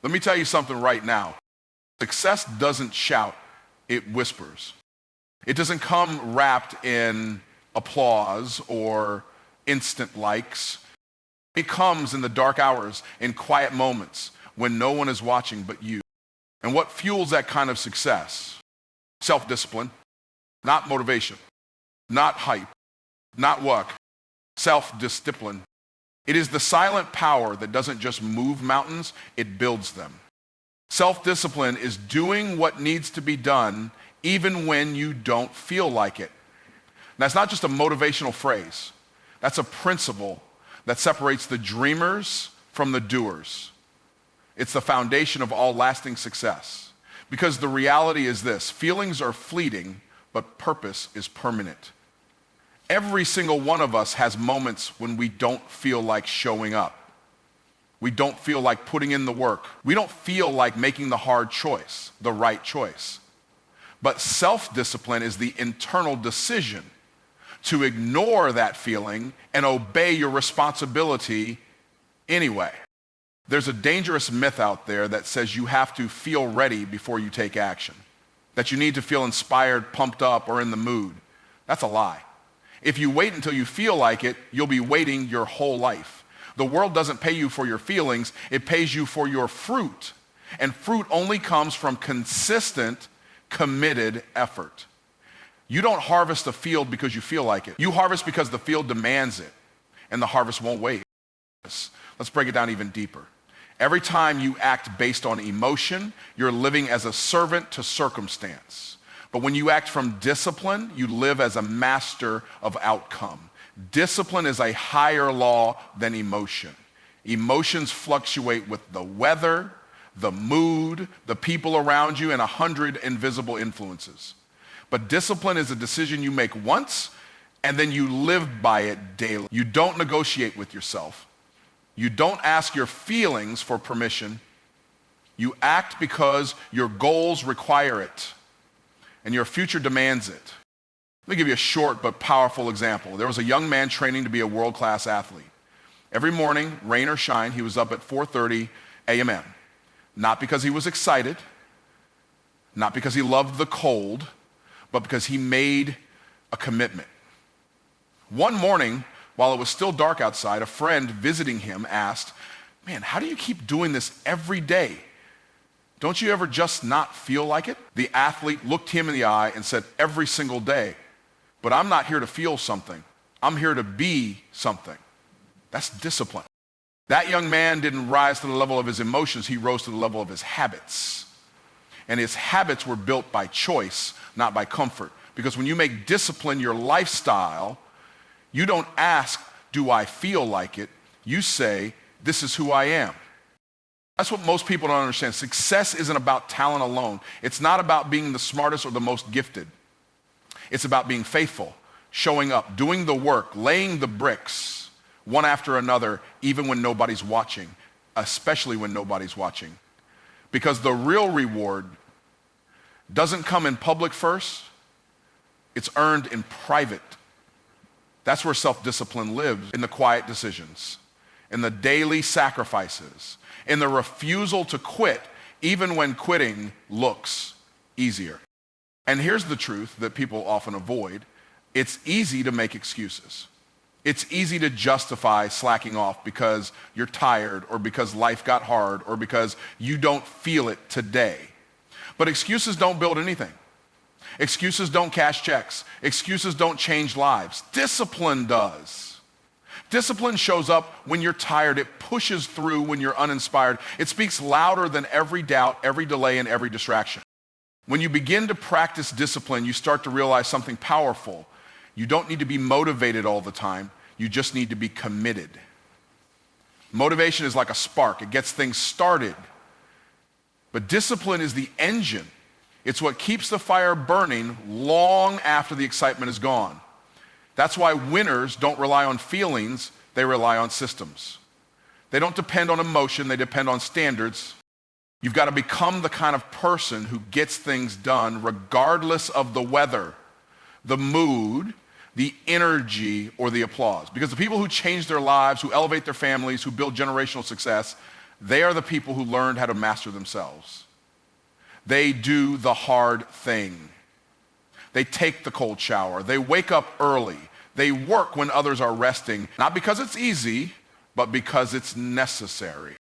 Let me tell you something right now. Success doesn't shout, it whispers. It doesn't come wrapped in applause or instant likes. It comes in the dark hours, in quiet moments when no one is watching but you. And what fuels that kind of success? Self-discipline, not motivation, not hype, not luck. Self-discipline. It is the silent power that doesn't just move mountains, it builds them. Self-discipline is doing what needs to be done even when you don't feel like it. That's not just a motivational phrase. That's a principle that separates the dreamers from the doers. It's the foundation of all lasting success. Because the reality is this: feelings are fleeting, but purpose is permanent. Every single one of us has moments when we don't feel like showing up. We don't feel like putting in the work. We don't feel like making the hard choice, the right choice. But self-discipline is the internal decision to ignore that feeling and obey your responsibility anyway. There's a dangerous myth out there that says you have to feel ready before you take action, that you need to feel inspired, pumped up, or in the mood. That's a lie. If you wait until you feel like it, you'll be waiting your whole life. The world doesn't pay you for your feelings, it pays you for your fruit. And fruit only comes from consistent, committed effort. You don't harvest a field because you feel like it. You harvest because the field demands it, and the harvest won't wait. Let's break it down even deeper. Every time you act based on emotion, you're living as a servant to circumstance. But when you act from discipline, you live as a master of outcome. Discipline is a higher law than emotion. Emotions fluctuate with the weather, the mood, the people around you, and 100 invisible influences. But discipline is a decision you make once, and then you live by it daily. You don't negotiate with yourself. You don't ask your feelings for permission. You act because your goals require it, and your future demands it. Let me give you a short but powerful example. There was a young man training to be a world-class athlete. Every morning, rain or shine, he was up at 4:30 a.m. Not because he was excited, not because he loved the cold, but because he made a commitment. One morning, while it was still dark outside, a friend visiting him asked, "Man, how do you keep doing this every day? Don't you ever just not feel like it?" The athlete looked him in the eye and said, "Every single day. But I'm not here to feel something. I'm here to be something." That's discipline. That young man didn't rise to the level of his emotions. He rose to the level of his habits. And his habits were built by choice, not by comfort. Because when you make discipline your lifestyle, you don't ask, "Do I feel like it?" You say, "This is who I am." That's what most people don't understand. Success isn't about talent alone. It's not about being the smartest or the most gifted. It's about being faithful, showing up, doing the work, laying the bricks, one after another, even when nobody's watching, especially when nobody's watching. Because the real reward doesn't come in public first, it's earned in private. That's where self-discipline lives, in the quiet decisions, in the daily sacrifices, in the refusal to quit, even when quitting looks easier. And here's the truth that people often avoid. It's easy to make excuses. It's easy to justify slacking off because you're tired, or because life got hard, or because you don't feel it today. But excuses don't build anything. Excuses don't cash checks. Excuses don't change lives. Discipline does. Discipline shows up when you're tired. It pushes through when you're uninspired. It speaks louder than every doubt, every delay, and every distraction. When you begin to practice discipline, you start to realize something powerful. You don't need to be motivated all the time. You just need to be committed. Motivation is like a spark. It gets things started. But discipline is the engine. It's what keeps the fire burning long after the excitement is gone. That's why winners don't rely on feelings, they rely on systems. They don't depend on emotion, they depend on standards. You've got to become the kind of person who gets things done regardless of the weather, the mood, the energy, or the applause. Because the people who change their lives, who elevate their families, who build generational success, They are the people who learned how to master themselves. They do the hard thing. They take the cold shower. They wake up early. They work when others are resting, not because it's easy, but because it's necessary.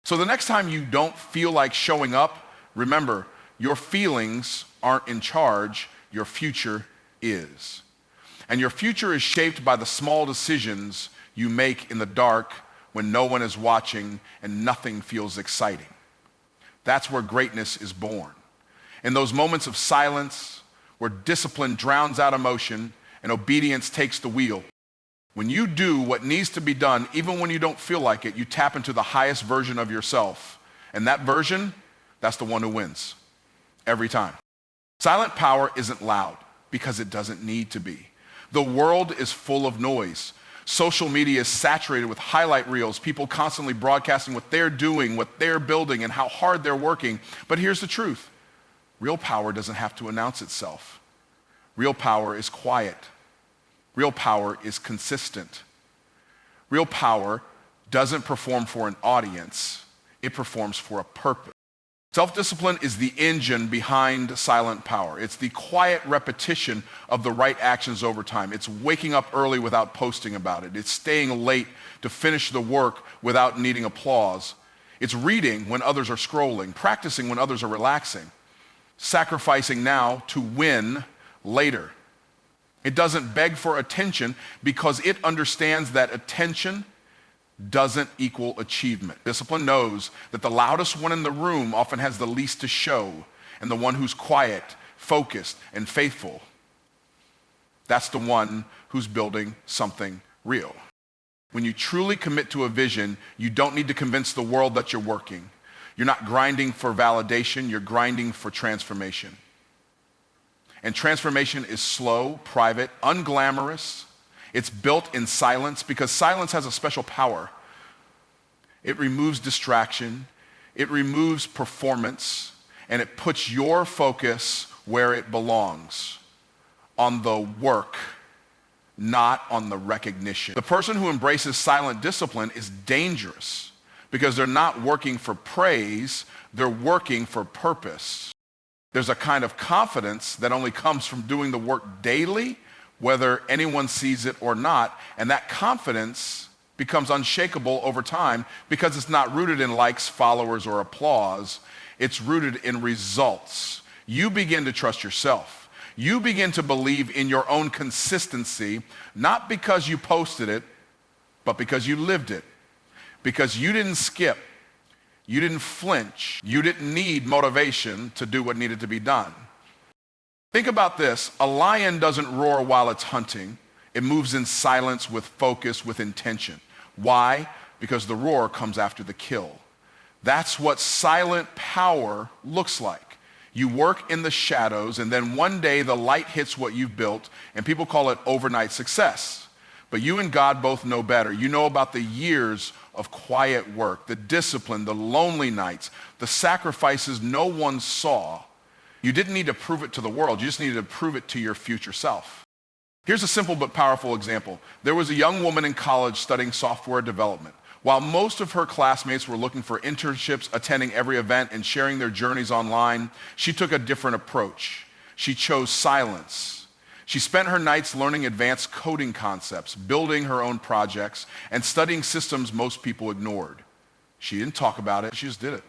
So the next time you don't feel like showing up, remember, your feelings aren't in charge, your future is. And your future is shaped by the small decisions you make in the dark when no one is watching and nothing feels exciting. That's where greatness is born. In those moments of silence, where discipline drowns out emotion and obedience takes the wheel. When you do what needs to be done, even when you don't feel like it, you tap into the highest version of yourself. And that version, that's the one who wins. Every time. Silent power isn't loud because it doesn't need to be. The world is full of noise. Social media is saturated with highlight reels, people constantly broadcasting what they're doing, what they're building, and how hard they're working. But here's the truth. Real power doesn't have to announce itself. Real power is quiet. Real power is consistent. Real power doesn't perform for an audience. It performs for a purpose. Self-discipline is the engine behind silent power. It's the quiet repetition of the right actions over time. It's waking up early without posting about it. It's staying late to finish the work without needing applause. It's reading when others are scrolling, practicing when others are relaxing, sacrificing now to win later. It doesn't beg for attention because it understands that attention doesn't equal achievement. Discipline knows that the loudest one in the room often has the least to show, and the one who's quiet, focused, and faithful, that's the one who's building something real. When you truly commit to a vision, you don't need to convince the world that you're working. You're not grinding for validation, you're grinding for transformation. And transformation is slow, private, unglamorous. It's built in silence because silence has a special power. It removes distraction, it removes performance, and it puts your focus where it belongs, on the work, not on the recognition. The person who embraces silent discipline is dangerous because they're not working for praise, they're working for purpose. There's a kind of confidence that only comes from doing the work daily, whether anyone sees it or not, and that confidence becomes unshakable over time because it's not rooted in likes, followers, or applause. It's rooted in results. You begin to trust yourself. You begin to believe in your own consistency, not because you posted it, but because you lived it. Because you didn't skip, you didn't flinch, you didn't need motivation to do what needed to be done. Think about this. A lion doesn't roar while it's hunting. It moves in silence with focus, with intention. Why? Because the roar comes after the kill. That's what silent power looks like. You work in the shadows, and then one day the light hits what you've built, and people call it overnight success. But you and God both know better. You know about the years of quiet work, the discipline, the lonely nights, the sacrifices no one saw. You didn't need to prove it to the world. You just needed to prove it to your future self. Here's a simple but powerful example. There was a young woman in college studying software development. While most of her classmates were looking for internships, attending every event, and sharing their journeys online, she took a different approach. She chose silence. She spent her nights learning advanced coding concepts, building her own projects, and studying systems most people ignored. She didn't talk about it, she just did it.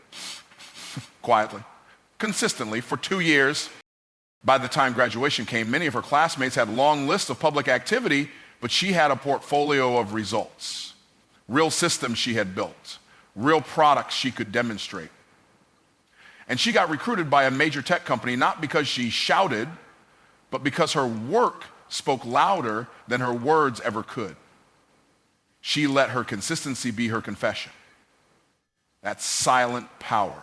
Quietly. Consistently for 2 years. By the time graduation came, many of her classmates had long lists of public activity, but she had a portfolio of results. Real systems she had built, real products she could demonstrate. And she got recruited by a major tech company, not because she shouted, but because her work spoke louder than her words ever could. She let her consistency be her confession. That's silent power.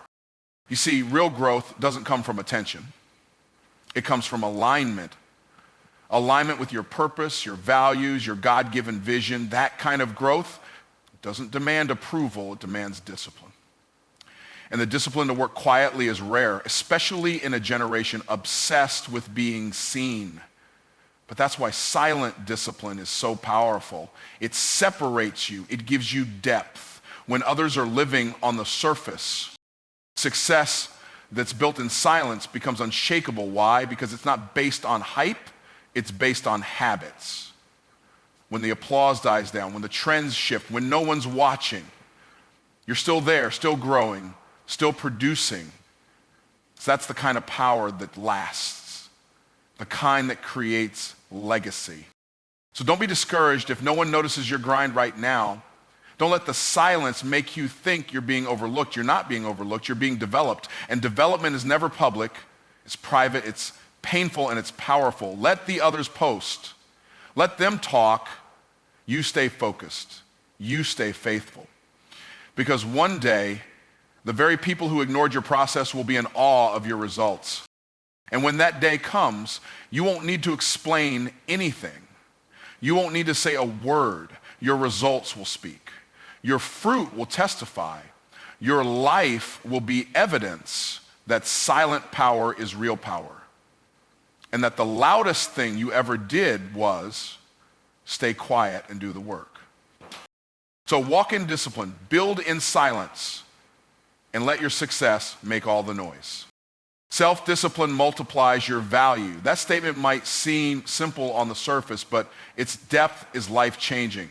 You see, real growth doesn't come from attention. It comes from alignment. Alignment with your purpose, your values, your God-given vision. That kind of growth doesn't demand approval, it demands discipline. And the discipline to work quietly is rare, especially in a generation obsessed with being seen. But that's why silent discipline is so powerful. It separates you. It gives you depth. when others are living on the surface. Success that's built in silence becomes unshakable. Why? Because it's not based on hype, it's based on habits. When the applause dies down, when the trends shift, when no one's watching, you're still there, still growing, still producing. So that's the kind of power that lasts, the kind that creates legacy. So don't be discouraged if no one notices your grind right now. Don't let the silence make you think you're being overlooked. You're not being overlooked, you're being developed. And development is never public, it's private, it's painful, and it's powerful. Let the others post. Let them talk. You stay focused. You stay faithful. Because one day, the very people who ignored your process will be in awe of your results. And when that day comes, you won't need to explain anything. You won't need to say a word. Your results will speak. Your fruit will testify. Your life will be evidence that silent power is real power. And that the loudest thing you ever did was stay quiet and do the work. So walk in discipline, build in silence, and let your success make all the noise. Self-discipline multiplies your value. That statement might seem simple on the surface, but its depth is life-changing.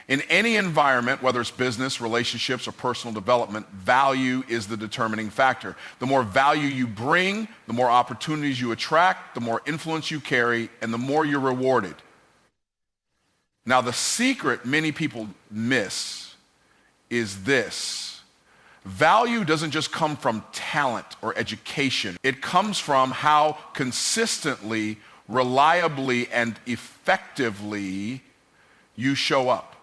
In any environment, whether it's business, relationships, or personal development, value is the determining factor. The more value you bring, the more opportunities you attract, the more influence you carry, and the more you're rewarded. Now, the secret many people miss is this. Value doesn't just come from talent or education. It comes from how consistently, reliably, and effectively you show up.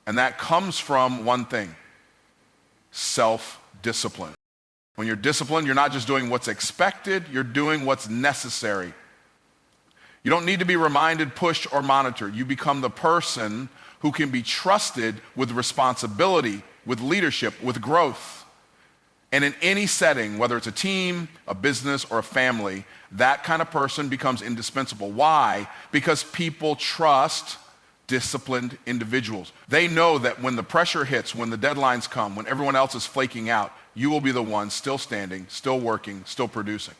And that comes from one thing: self-discipline. When you're disciplined, you're not just doing what's expected, you're doing what's necessary. You don't need to be reminded, pushed, or monitored. You become the person who can be trusted with responsibility, with leadership, with growth. And in any setting, whether it's a team, a business, or a family, that kind of person becomes indispensable. Why? Because people trust disciplined individuals. They know that when the pressure hits, when the deadlines come, when everyone else is flaking out, you will be the one still standing, still working, still producing.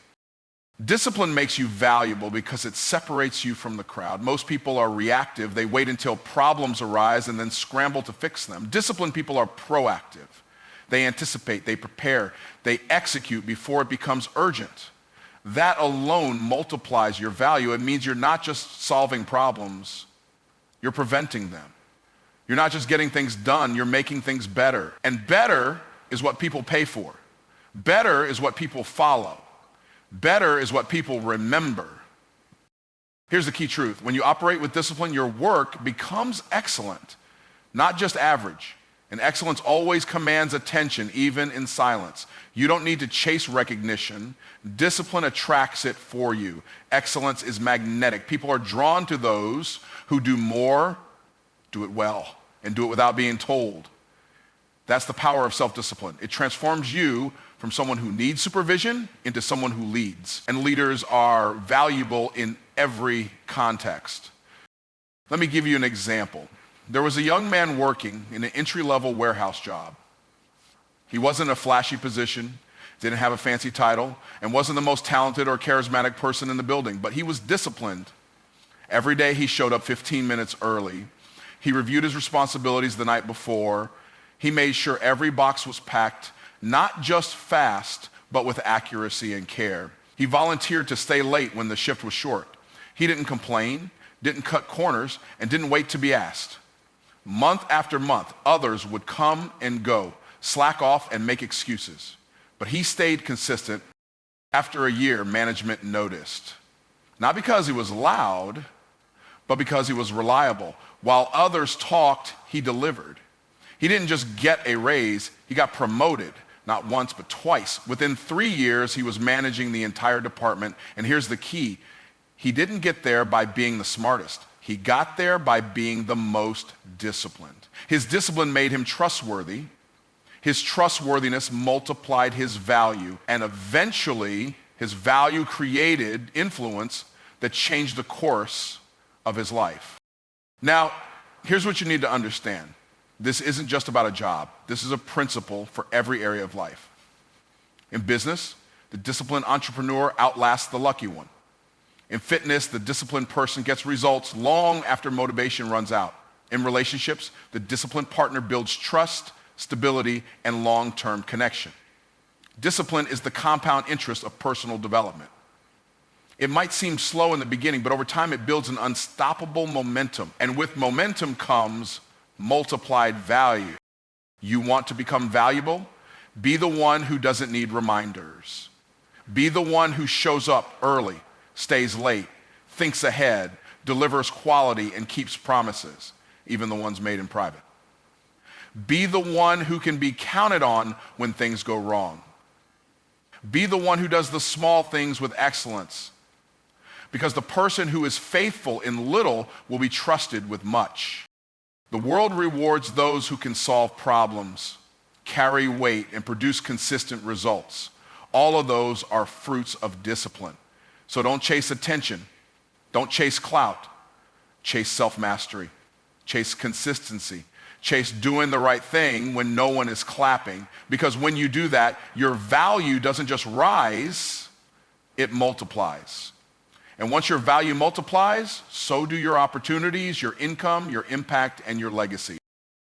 Discipline makes you valuable because it separates you from the crowd. Most people are reactive. They wait until problems arise and then scramble to fix them. Disciplined people are proactive. They anticipate, they prepare, they execute before it becomes urgent. That alone multiplies your value. It means you're not just solving problems, you're preventing them. You're not just getting things done, you're making things better. And better is what people pay for. Better is what people follow. Better is what people remember. Here's the key truth. When you operate with discipline, your work becomes excellent, not just average. And excellence always commands attention, even in silence. You don't need to chase recognition. Discipline attracts it for you. Excellence is magnetic. People are drawn to those who do more, do it well, and do it without being told. That's the power of self-discipline. It transforms you from someone who needs supervision into someone who leads. And leaders are valuable in every context. Let me give you an example. There was a young man working in an entry-level warehouse job. He wasn't a flashy position, didn't have a fancy title, and wasn't the most talented or charismatic person in the building, but he was disciplined. Every day he showed up 15 minutes early. He reviewed his responsibilities the night before. He made sure every box was packed, not just fast, but with accuracy and care. He volunteered to stay late when the shift was short. He didn't complain, didn't cut corners, and didn't wait to be asked. Month after month, others would come and go, slack off and make excuses. But he stayed consistent. After a year, management noticed. Not because he was loud, but because he was reliable. While others talked, he delivered. He didn't just get a raise, he got promoted, not once, but twice. Within 3 years, he was managing the entire department. And here's the key. He didn't get there by being the smartest. He got there by being the most disciplined. His discipline made him trustworthy. His trustworthiness multiplied his value. And eventually, his value created influence that changed the course of his life. Now, here's what you need to understand. This isn't just about a job. This is a principle for every area of life. In business, the disciplined entrepreneur outlasts the lucky one. In fitness, the disciplined person gets results long after motivation runs out. In relationships, the disciplined partner builds trust, stability, and long-term connection. Discipline is the compound interest of personal development. It might seem slow in the beginning, but over time it builds an unstoppable momentum. And with momentum comes multiplied value. You want to become valuable? Be the one who doesn't need reminders. Be the one who shows up early, stays late, thinks ahead, delivers quality, and keeps promises, even the ones made in private. Be the one who can be counted on when things go wrong. Be the one who does the small things with excellence, because the person who is faithful in little will be trusted with much. The world rewards those who can solve problems, carry weight, and produce consistent results. All of those are fruits of discipline. So don't chase attention. Don't chase clout. Chase self-mastery. Chase consistency. Chase doing the right thing when no one is clapping. Because when you do that, your value doesn't just rise, it multiplies. And once your value multiplies, so do your opportunities, your income, your impact, and your legacy.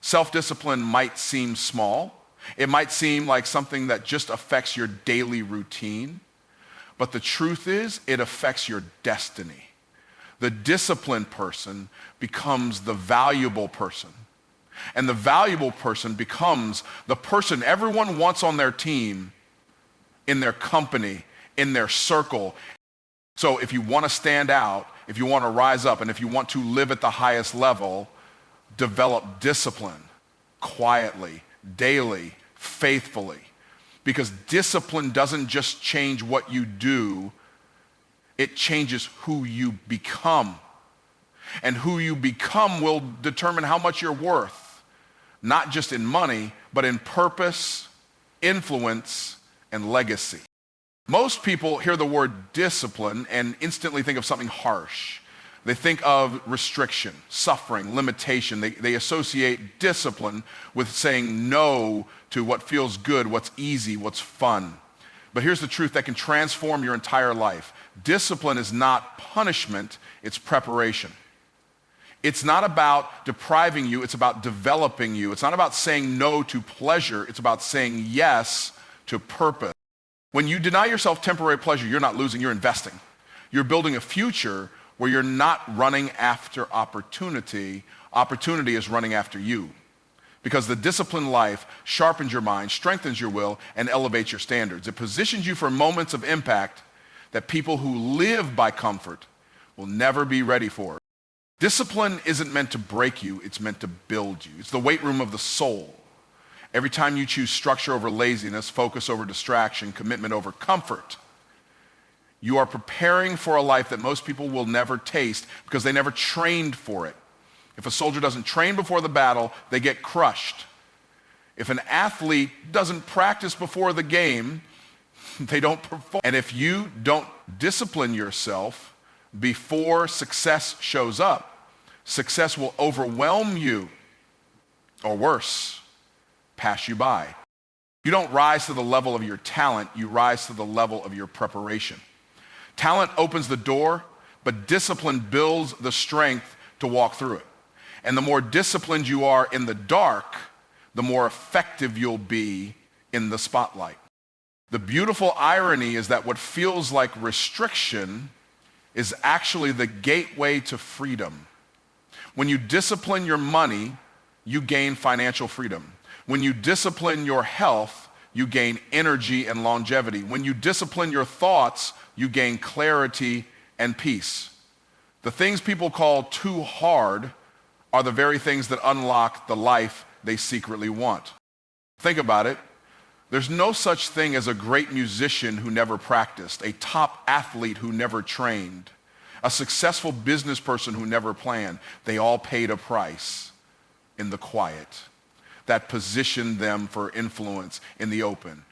Self-discipline might seem small. It might seem like something that just affects your daily routine. But the truth is, it affects your destiny. The disciplined person becomes the valuable person. And the valuable person becomes the person everyone wants on their team, in their company, in their circle. So if you want to stand out, if you want to rise up, and if you want to live at the highest level, develop discipline quietly, daily, faithfully. Because discipline doesn't just change what you do, it changes who you become. And who you become will determine how much you're worth, not just in money, but in purpose, influence, and legacy. Most people hear the word discipline and instantly think of something harsh. They think of restriction, suffering, limitation. They associate discipline with saying no to what feels good, what's easy, what's fun. But here's the truth that can transform your entire life. Discipline is not punishment, it's preparation. It's not about depriving you, it's about developing you. It's not about saying no to pleasure, it's about saying yes to purpose. When you deny yourself temporary pleasure, you're not losing, you're investing. You're building a future where you're not running after opportunity. Opportunity is running after you. Because the disciplined life sharpens your mind, strengthens your will, and elevates your standards. It positions you for moments of impact that people who live by comfort will never be ready for. Discipline isn't meant to break you, it's meant to build you. It's the weight room of the soul. Every time you choose structure over laziness, focus over distraction, commitment over comfort, you are preparing for a life that most people will never taste because they never trained for it. If a soldier doesn't train before the battle, they get crushed. If an athlete doesn't practice before the game, they don't perform. And if you don't discipline yourself before success shows up, success will overwhelm you, or worse, pass you by. You don't rise to the level of your talent, you rise to the level of your preparation. Talent opens the door, but discipline builds the strength to walk through it. And the more disciplined you are in the dark, the more effective you'll be in the spotlight. The beautiful irony is that what feels like restriction is actually the gateway to freedom. When you discipline your money, you gain financial freedom. When you discipline your health, you gain energy and longevity. When you discipline your thoughts, you gain clarity and peace. The things people call too hard are the very things that unlock the life they secretly want. Think about it. There's no such thing as a great musician who never practiced, a top athlete who never trained, a successful business person who never planned. They all paid a price in the quiet that positioned them for influence in the open.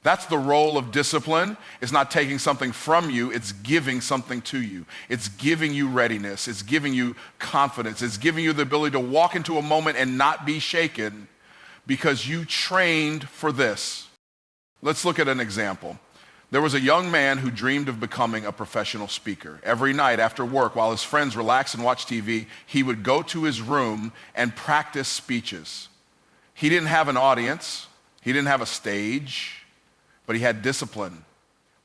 That's the role of discipline. It's not taking something from you, it's giving something to you. It's giving you readiness, it's giving you confidence, it's giving you the ability to walk into a moment and not be shaken because you trained for this. Let's look at an example. There was a young man who dreamed of becoming a professional speaker. Every night after work, while his friends relaxed and watched TV, he would go to his room and practice speeches. He didn't have an audience, he didn't have a stage, but he had discipline.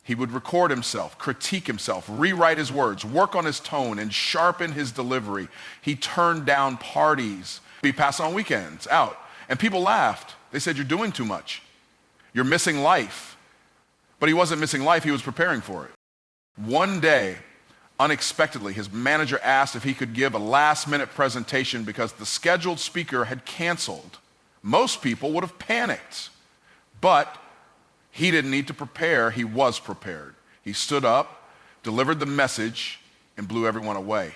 He would record himself, critique himself, rewrite his words, work on his tone, and sharpen his delivery. He turned down parties. He passed on weekends out, and people laughed. They said, "You're doing too much. You're missing life." But he wasn't missing life, he was preparing for it. One day, unexpectedly, his manager asked if he could give a last-minute presentation because the scheduled speaker had canceled. Most people would have panicked, but he didn't need to prepare, he was prepared. He stood up, delivered the message, and blew everyone away.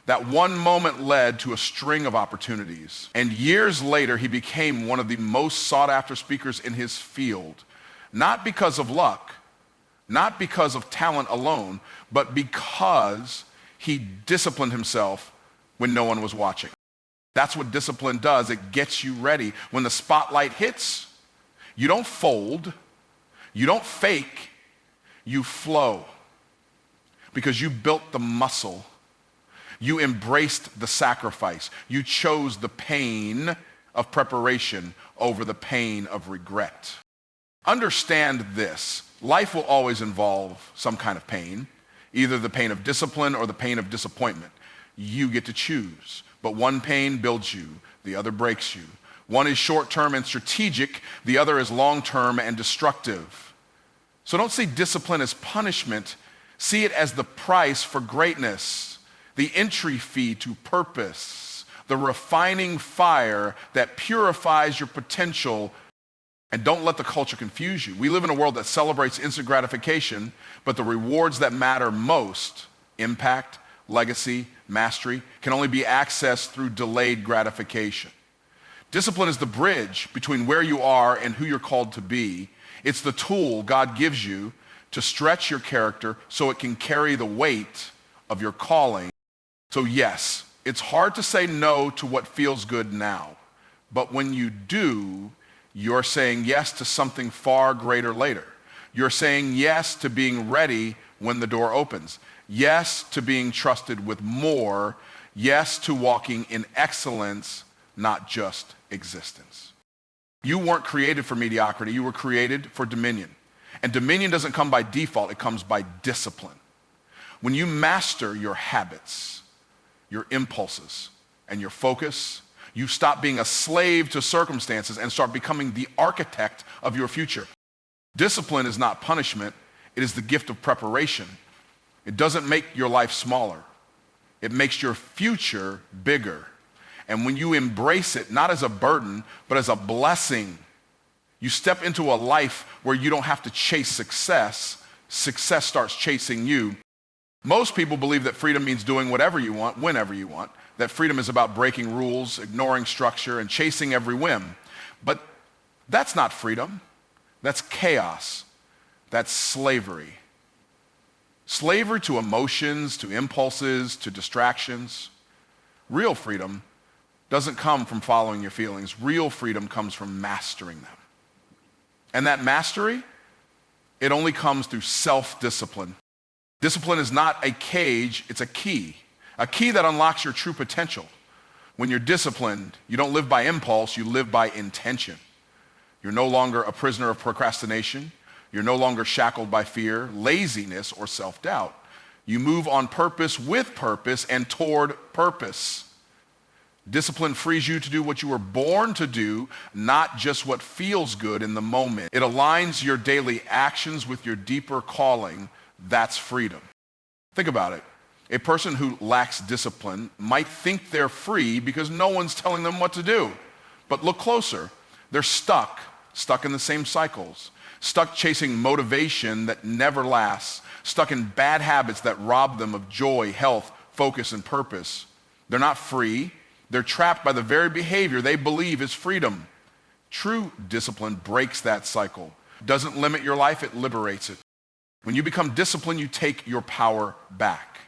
That one moment led to a string of opportunities. And years later, he became one of the most sought-after speakers in his field. Not because of luck, not because of talent alone, but because he disciplined himself when no one was watching. That's what discipline does. It gets you ready. When the spotlight hits, you don't fold, you don't fake, you flow. Because you built the muscle. You embraced the sacrifice. You chose the pain of preparation over the pain of regret. Understand this. Life will always involve some kind of pain, either the pain of discipline or the pain of disappointment. You get to choose. But one pain builds you, the other breaks you. One is short-term and strategic, the other is long-term and destructive. So don't see discipline as punishment. See it as the price for greatness, the entry fee to purpose, the refining fire that purifies your potential. And don't let the culture confuse you. We live in a world that celebrates instant gratification, but the rewards that matter most, impact, legacy, mastery, can only be accessed through delayed gratification. Discipline is the bridge between where you are and who you're called to be. It's the tool God gives you to stretch your character so it can carry the weight of your calling. So yes, it's hard to say no to what feels good now, but when you do, you're saying yes to something far greater later. You're saying yes to being ready when the door opens. Yes to being trusted with more. Yes to walking in excellence, not just existence. You weren't created for mediocrity. You were created for dominion. And dominion doesn't come by default. It comes by discipline. When you master your habits, your impulses, and your focus, you stop being a slave to circumstances and start becoming the architect of your future. Discipline is not punishment. It is the gift of preparation. It doesn't make your life smaller. It makes your future bigger. And when you embrace it, not as a burden, but as a blessing, you step into a life where you don't have to chase success. Success starts chasing you. Most people believe that freedom means doing whatever you want, whenever you want. That freedom is about breaking rules, ignoring structure, and chasing every whim. But that's not freedom. That's chaos. That's slavery. Slavery to emotions, to impulses, to distractions. Real freedom doesn't come from following your feelings. Real freedom comes from mastering them. And that mastery, it only comes through self-discipline. Discipline is not a cage, it's a key that unlocks your true potential. When you're disciplined, you don't live by impulse, you live by intention. You're no longer a prisoner of procrastination. You're no longer shackled by fear, laziness, or self-doubt. You move on purpose, with purpose, and toward purpose. Discipline frees you to do what you were born to do, not just what feels good in the moment. It aligns your daily actions with your deeper calling. That's freedom. Think about it. A person who lacks discipline might think they're free because no one's telling them what to do. But look closer. They're stuck in the same cycles, stuck chasing motivation that never lasts, stuck in bad habits that rob them of joy, health, focus, and purpose. They're not free. They're trapped by the very behavior they believe is freedom. True discipline breaks that cycle. doesn't limit your life, it liberates it. When you become disciplined, you take your power back.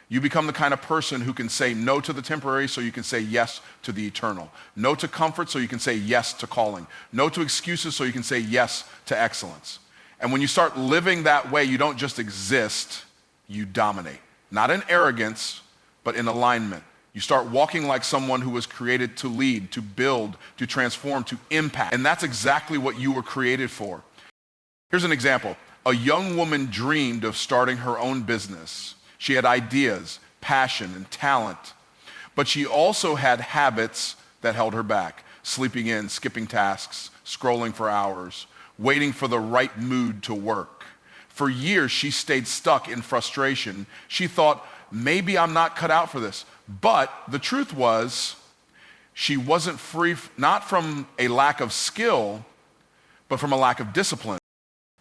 You become the kind of person who can say no to the temporary so you can say yes to the eternal. No to comfort so you can say yes to calling. No to excuses so you can say yes to excellence. And when you start living that way, you don't just exist, you dominate. Not in arrogance, but in alignment. You start walking like someone who was created to lead, to build, to transform, to impact. And that's exactly what you were created for. Here's an example. A young woman dreamed of starting her own business. She had ideas, passion, and talent. But she also had habits that held her back. Sleeping in, skipping tasks, scrolling for hours, waiting for the right mood to work. For years, she stayed stuck in frustration. She thought, maybe I'm not cut out for this. But the truth was, she wasn't free, not from a lack of skill, but from a lack of discipline.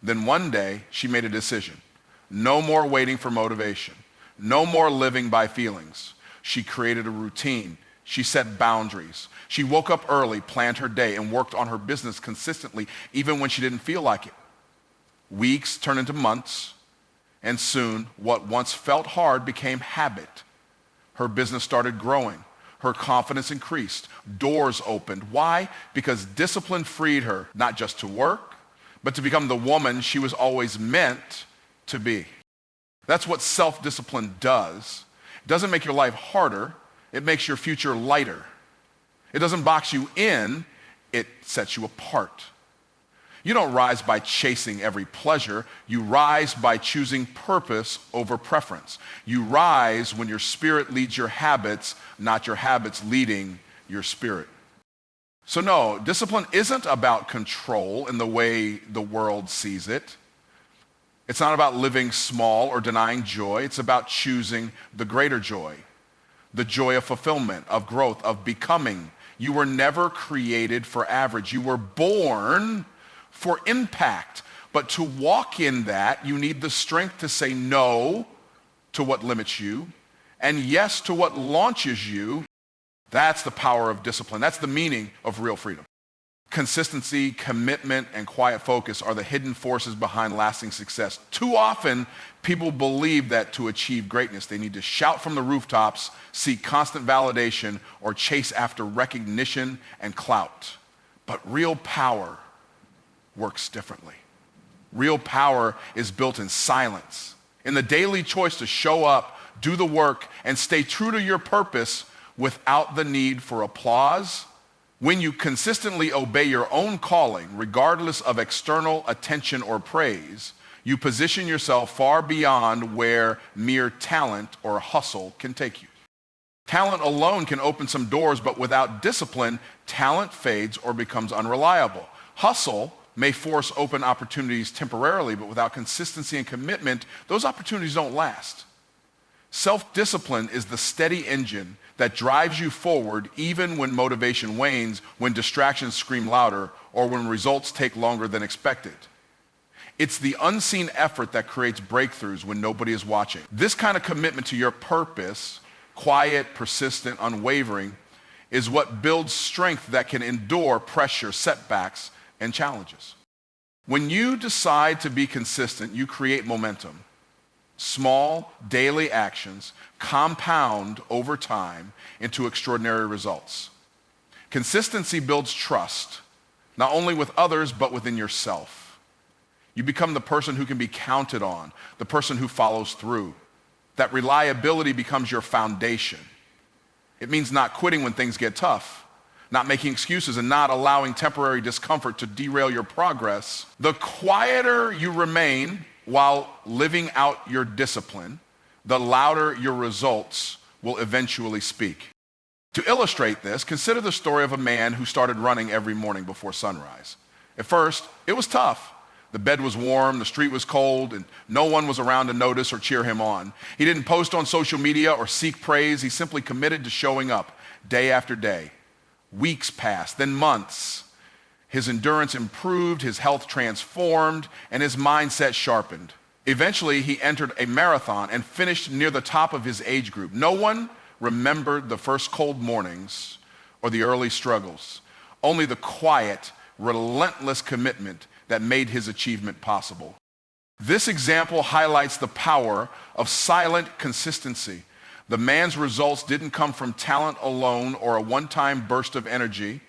Then one day, she made a decision. No more waiting for motivation. No more living by feelings. She created a routine. She set boundaries. She woke up early, planned her day, and worked on her business consistently, even when she didn't feel like it. Weeks turned into months, and soon, what once felt hard became habit. Her business started growing. Her confidence increased. Doors opened. Why? Because discipline freed her, not just to work, but to become the woman she was always meant to be. That's what self-discipline does. It doesn't make your life harder. It makes your future lighter. It doesn't box you in. It sets you apart. You don't rise by chasing every pleasure. You rise by choosing purpose over preference. You rise when your spirit leads your habits, not your habits leading your spirit. So no, discipline isn't about control in the way the world sees it. It's not about living small or denying joy. It's about choosing the greater joy, the joy of fulfillment, of growth, of becoming. You were never created for average. You were born for impact. But to walk in that, you need the strength to say no to what limits you and yes to what launches you. That's the power of discipline. That's the meaning of real freedom. Consistency, commitment, and quiet focus are the hidden forces behind lasting success. Too often, people believe that to achieve greatness, they need to shout from the rooftops, seek constant validation, or chase after recognition and clout. But real power works differently. Real power is built in silence, in the daily choice to show up, do the work, and stay true to your purpose without the need for applause. When you consistently obey your own calling, regardless of external attention or praise, you position yourself far beyond where mere talent or hustle can take you. Talent alone can open some doors, but without discipline, talent fades or becomes unreliable. Hustle may force open opportunities temporarily, but without consistency and commitment, those opportunities don't last. Self-discipline is the steady engine that drives you forward even when motivation wanes, when distractions scream louder, or when results take longer than expected. It's the unseen effort that creates breakthroughs when nobody is watching. This kind of commitment to your purpose, quiet, persistent, unwavering, is what builds strength that can endure pressure, setbacks, and challenges. When you decide to be consistent, you create momentum. Small daily actions compound over time into extraordinary results. Consistency builds trust, not only with others, but within yourself. You become the person who can be counted on, the person who follows through. That reliability becomes your foundation. It means not quitting when things get tough, not making excuses, and not allowing temporary discomfort to derail your progress. The quieter you remain while living out your discipline, the louder your results will eventually speak. To illustrate this, consider the story of a man who started running every morning before sunrise. At first, it was tough. The bed was warm, the street was cold, and no one was around to notice or cheer him on. He didn't post on social media or seek praise. He simply committed to showing up day after day. Weeks passed, then months. His endurance improved, his health transformed, and his mindset sharpened. Eventually, he entered a marathon and finished near the top of his age group. No one remembered the first cold mornings or the early struggles, only the quiet, relentless commitment that made his achievement possible. This example highlights the power of silent consistency. The man's results didn't come from talent alone or a one-time burst of energy.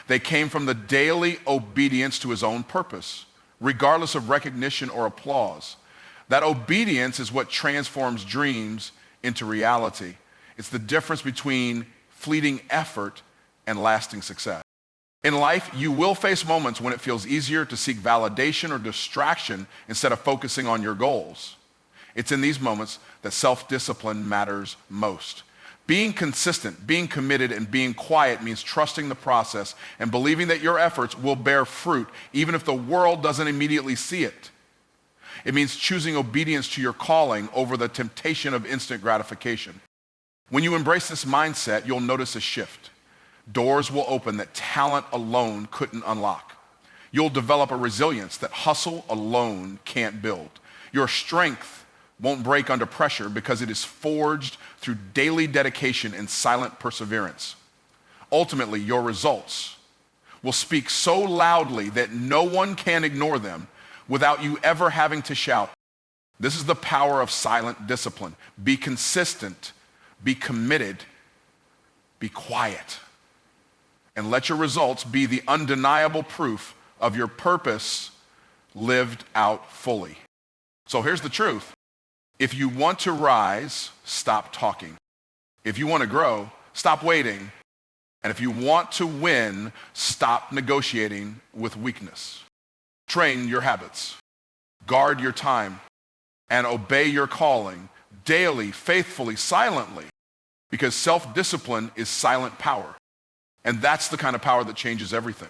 They came from the daily obedience to his own purpose, regardless of recognition or applause. That obedience is what transforms dreams into reality. It's the difference between fleeting effort and lasting success. In life, you will face moments when it feels easier to seek validation or distraction instead of focusing on your goals. It's in these moments that self-discipline matters most. Being consistent, being committed, and being quiet means trusting the process and believing that your efforts will bear fruit even if the world doesn't immediately see it. It means choosing obedience to your calling over the temptation of instant gratification. When you embrace this mindset, you'll notice a shift. Doors will open that talent alone couldn't unlock. You'll develop a resilience that hustle alone can't build. Your strength won't break under pressure because it is forged through daily dedication and silent perseverance. Ultimately, your results will speak so loudly that no one can ignore them without you ever having to shout. This is the power of silent discipline. Be consistent, be committed, be quiet, and let your results be the undeniable proof of your purpose lived out fully. So here's the truth. If you want to rise, stop talking. If you want to grow, stop waiting. And if you want to win, stop negotiating with weakness. Train your habits, guard your time, and obey your calling daily, faithfully, silently, because self-discipline is silent power. And that's the kind of power that changes everything.